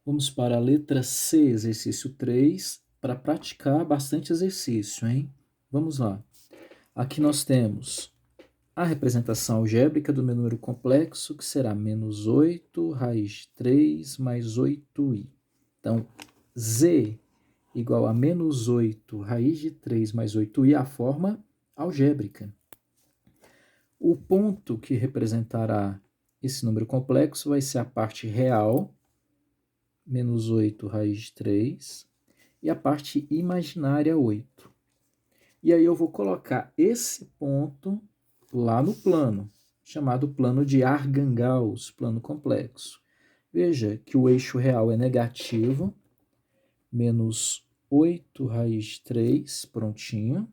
Vamos para a letra C, exercício 3, para praticar bastante exercício, hein? Vamos lá. Aqui nós temos a representação algébrica do meu número complexo, que será menos 8 raiz de 3 mais 8i. Então, Z igual a menos 8 raiz de 3 mais 8i, a forma algébrica. O ponto que representará esse número complexo vai ser a parte real, menos 8 raiz de 3, e a parte imaginária 8. E aí eu vou colocar esse ponto lá no plano, chamado plano de Archangel's, plano complexo. Veja que o eixo real é negativo, menos 8 raiz de 3, prontinho.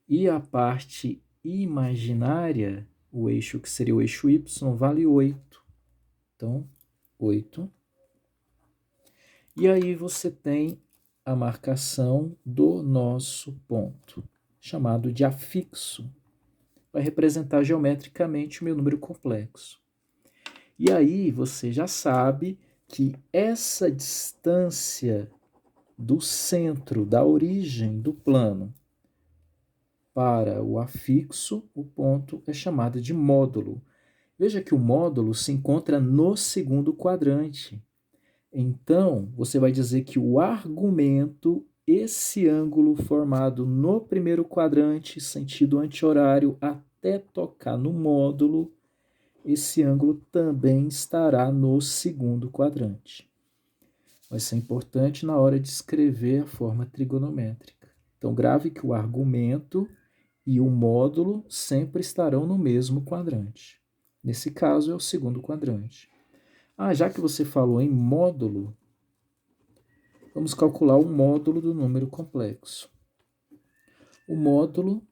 E a parte imaginária, o eixo que seria o eixo y, vale 8. Então, 8. E aí você tem a marcação do nosso ponto, chamado de afixo. Vai representar geometricamente o meu número complexo. E aí você já sabe que essa distância do centro, da origem do plano para o afixo, o ponto é chamado de módulo. Veja que o módulo se encontra no segundo quadrante. Então, você vai dizer que o argumento, esse ângulo formado no primeiro quadrante, sentido anti-horário, até tocar no módulo, esse ângulo também estará no segundo quadrante. Vai ser importante na hora de escrever a forma trigonométrica. Então, grave que o argumento e o módulo sempre estarão no mesmo quadrante. Nesse caso, é o segundo quadrante. Já que você falou em módulo, vamos calcular o módulo do número complexo. O módulo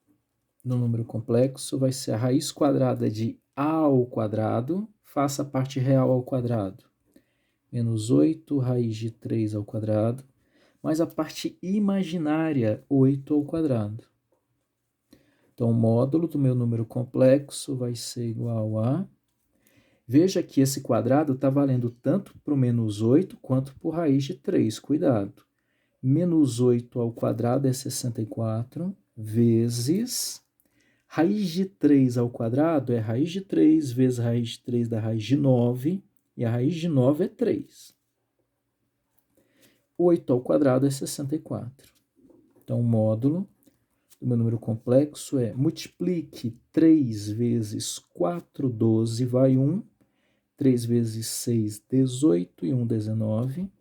do número complexo vai ser a raiz quadrada de a ao quadrado, faça a parte real ao quadrado, menos 8 raiz de 3 ao quadrado, mais a parte imaginária, 8 ao quadrado. Então, o módulo do meu número complexo vai ser igual a... Veja que esse quadrado está valendo tanto para o menos 8 quanto para o raiz de 3. Cuidado. Menos 8 ao quadrado é 64, vezes... Raiz de 3 ao quadrado é raiz de 3 vezes raiz de 3 da raiz de 9, e a raiz de 9 é 3. 8 ao quadrado é 64. Então, o módulo do meu número complexo é multiplique 3 vezes 4, 12, vai 1. 3 vezes 6, 18, e 1, 19,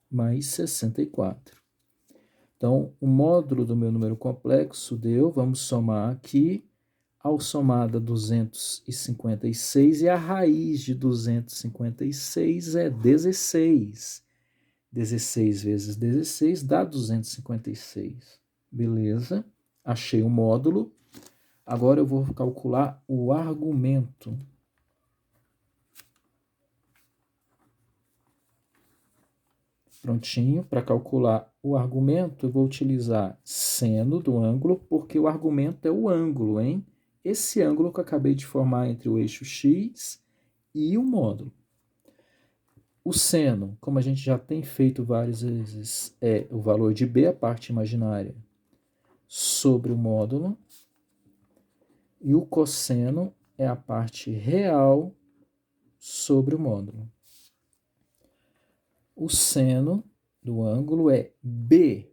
mais 64. Então, o módulo do meu número complexo deu, vamos somar aqui, ao somar dá 256, e a raiz de 256 é 16. 16 vezes 16 dá 256. Beleza? Achei o módulo. Agora eu vou calcular o argumento. Prontinho, para calcular o argumento, eu vou utilizar seno do ângulo, porque o argumento é o ângulo, hein? Esse ângulo que eu acabei de formar entre o eixo x e o módulo. O seno, como a gente já tem feito várias vezes, é o valor de b, a parte imaginária, sobre o módulo. E o cosseno é a parte real sobre o módulo. O seno do ângulo é b.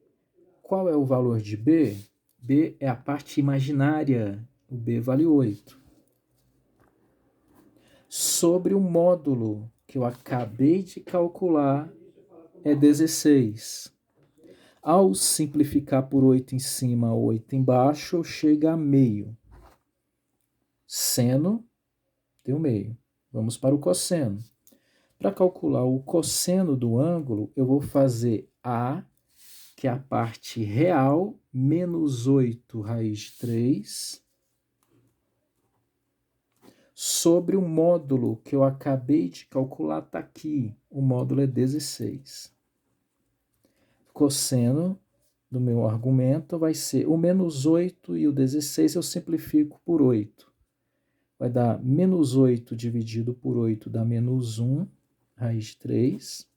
Qual é o valor de b? B é a parte imaginária. O b vale 8. Sobre o módulo que eu acabei de calcular, é 16. Ao simplificar por 8 em cima, 8 embaixo, chega a meio. Seno deu meio. Vamos para o cosseno. Para calcular o cosseno do ângulo, eu vou fazer A, que é a parte real, menos 8 raiz de 3, sobre o módulo que eu acabei de calcular, está aqui. O módulo é 16. Cosseno do meu argumento vai ser o menos 8 e o 16 eu simplifico por 8. Vai dar menos 8 dividido por 8 dá menos 1, raiz de 3.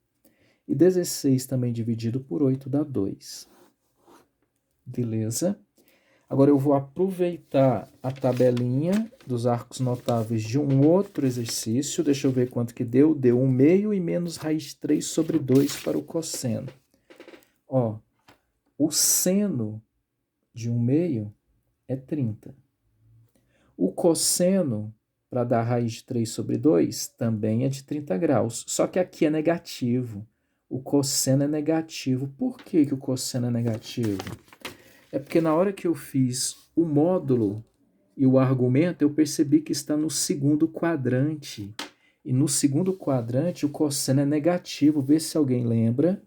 E 16 também dividido por 8 dá 2. Beleza? Agora eu vou aproveitar a tabelinha dos arcos notáveis de um outro exercício. Deixa eu ver quanto que deu. Deu 1 meio e menos raiz de 3 sobre 2 para o cosseno. Ó, o seno de 1 meio é 30. O cosseno, para dar raiz de 3 sobre 2, também é de 30 graus. Só que aqui é negativo. O cosseno é negativo. Por que que o cosseno é negativo? É porque na hora que eu fiz o módulo e o argumento, eu percebi que está no segundo quadrante. E no segundo quadrante, o cosseno é negativo. Vê se alguém lembra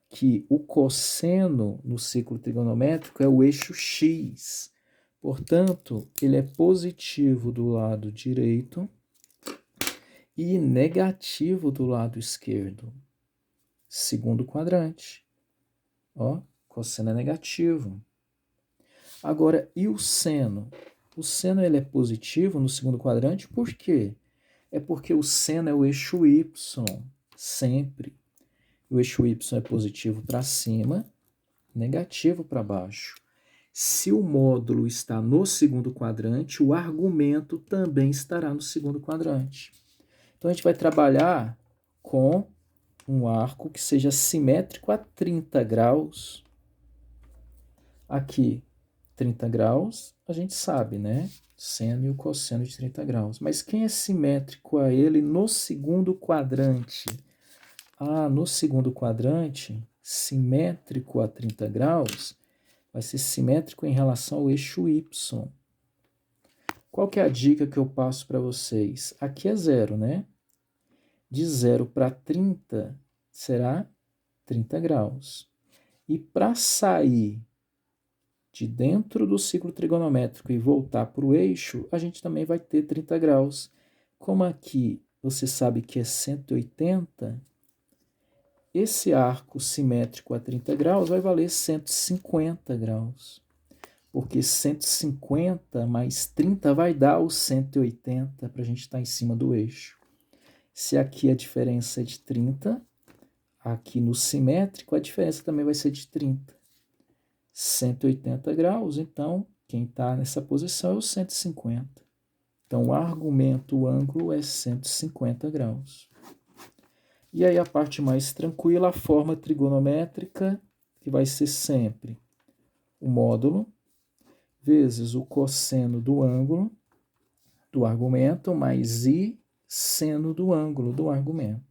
que o cosseno no ciclo trigonométrico é o eixo x. Portanto, ele é positivo do lado direito e negativo do lado esquerdo. Segundo quadrante. Ó, cosseno é negativo. Agora, e o seno? O seno ele é positivo no segundo quadrante, por quê? É porque o seno é o eixo y, sempre. O eixo y é positivo para cima, negativo para baixo. Se o módulo está no segundo quadrante, o argumento também estará no segundo quadrante. Então, a gente vai trabalhar com um arco que seja simétrico a 30 graus. Aqui, 30 graus, a gente sabe, né? Seno e o cosseno de 30 graus. Mas quem é simétrico a ele no segundo quadrante? Ah, no segundo quadrante, simétrico a 30 graus, vai ser simétrico em relação ao eixo y. Qual que é a dica que eu passo para vocês? Aqui é 0, né? De 0 para 30 será 30 graus. E para sair de dentro do ciclo trigonométrico e voltar para o eixo, a gente também vai ter 30 graus. Como aqui você sabe que é 180, esse arco simétrico a 30 graus vai valer 150 graus. Porque 150 mais 30 vai dar os 180 para a gente estar em cima do eixo. Se aqui a diferença é de 30, aqui no simétrico a diferença também vai ser de 30. 180 graus, então quem está nessa posição é o 150. Então o argumento, o ângulo é 150 graus. E aí a parte mais tranquila, a forma trigonométrica, que vai ser sempre o módulo vezes o cosseno do ângulo do argumento mais i seno do ângulo do argumento.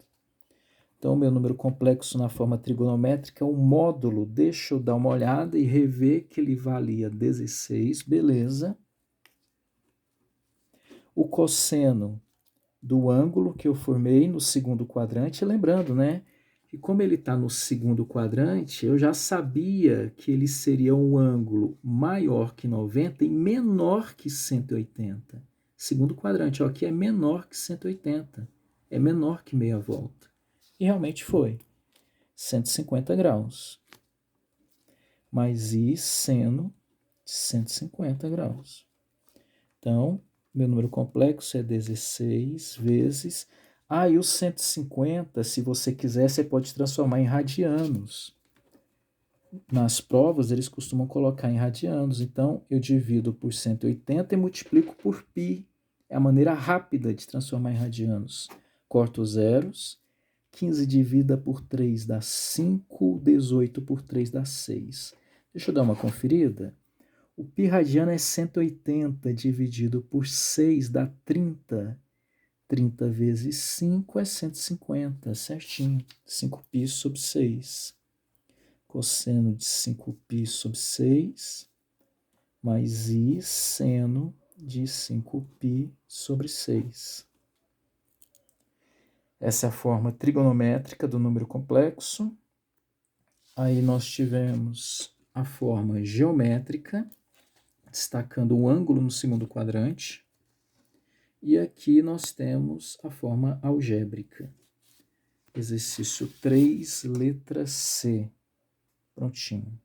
Então, o meu número complexo na forma trigonométrica, o módulo, deixa eu dar uma olhada e rever que ele valia 16, beleza. O cosseno do ângulo que eu formei no segundo quadrante, lembrando, né, que como ele está no segundo quadrante, eu já sabia que ele seria um ângulo maior que 90 e menor que 180. Segundo quadrante, ó, aqui é menor que 180, é menor que meia volta. E realmente foi. 150 graus. Mais i seno de 150 graus. Então, meu número complexo é 16 vezes... Ah, e os 150, se você quiser, você pode transformar em radianos. Nas provas, eles costumam colocar em radianos. Então, eu divido por 180 e multiplico por π. É a maneira rápida de transformar em radianos. Corto os zeros. 15 dividida por 3 dá 5, 18 por 3 dá 6. Deixa eu dar uma conferida. O π radiano é 180 dividido por 6 dá 30. 30 vezes 5 é 150, certinho. 5π sobre 6. Cosseno de 5π sobre 6 mais i seno de 5π sobre 6. Essa é a forma trigonométrica do número complexo. Aí nós tivemos a forma geométrica, destacando o ângulo no segundo quadrante. E aqui nós temos a forma algébrica. Exercício 3, letra C. Prontinho.